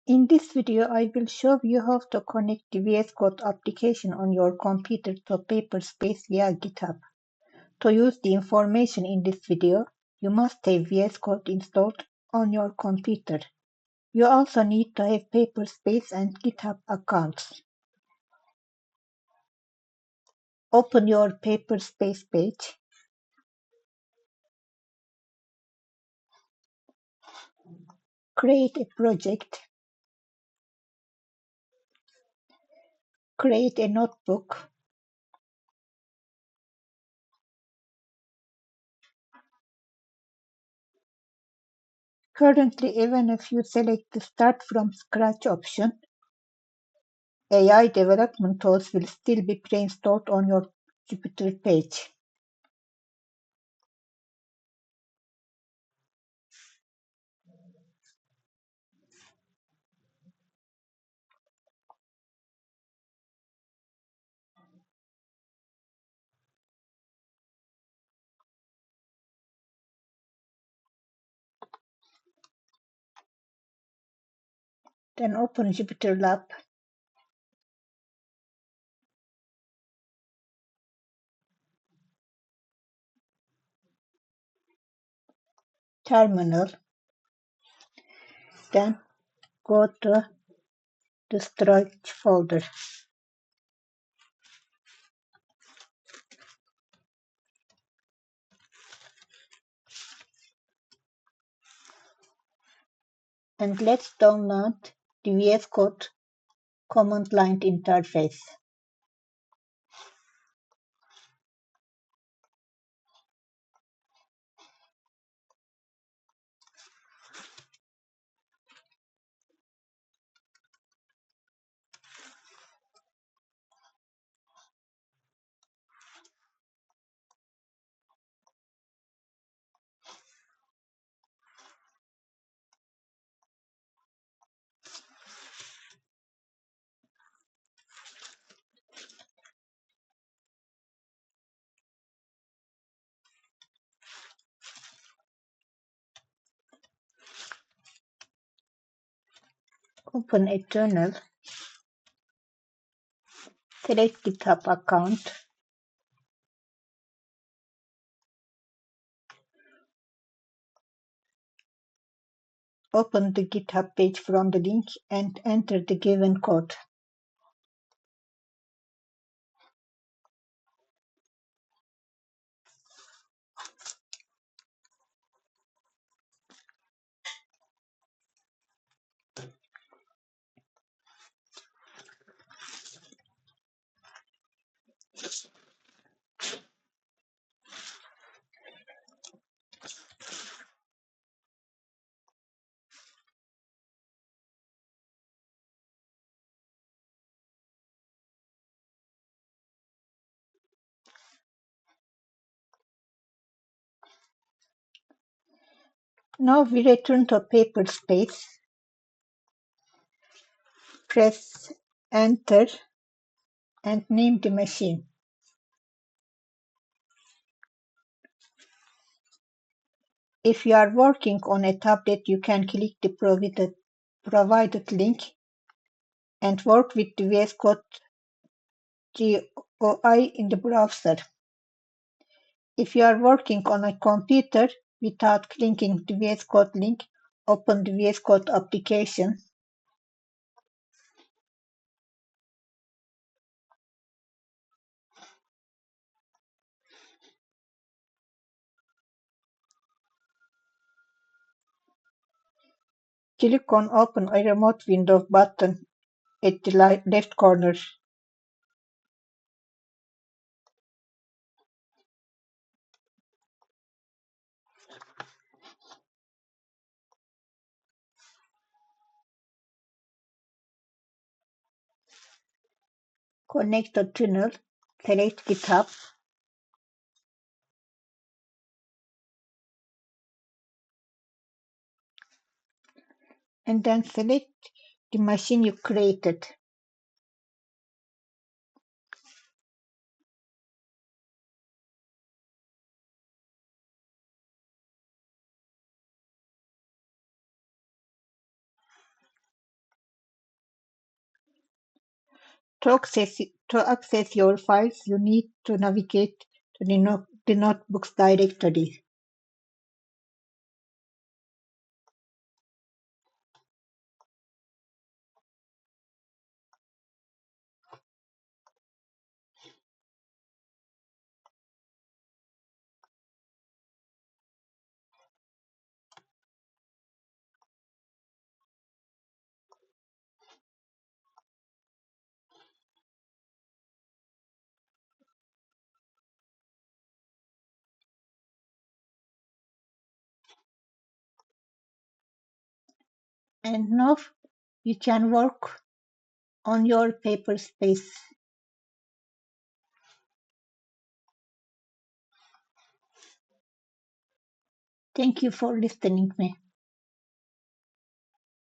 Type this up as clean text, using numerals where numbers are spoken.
In this video, I will show you how to connect the VSCode application on your computer to PaperSpace via GitHub. To use the information in this video, you must have VSCode installed on your computer. You also need to have PaperSpace and GitHub accounts. Open your PaperSpace page. Create a project. Create a notebook. Currently, even if you select the Start from Scratch option, AI development tools will still be pre-installed on your Jupyter page. Then open Jupyter Lab. Terminal. Then go to the storage folder. And let's download the VS Code command line interface. Open a journal. Select GitHub account. Open the GitHub page from the link and enter the given code. Now we return to PaperSpace. Press Enter and name the machine. If you are working on a tablet, you can click the provided link and work with the VS Code GUI in the browser. If you are working on a computer without clicking the VS Code link, open the VS Code application. Click on Open a remote window button at the left corner. Connect the tunnel, select GitHub, and then select the machine you created. To access your files, you need to navigate to the notebook's directory. And now you can work on your PaperSpace. Thank you for listening me.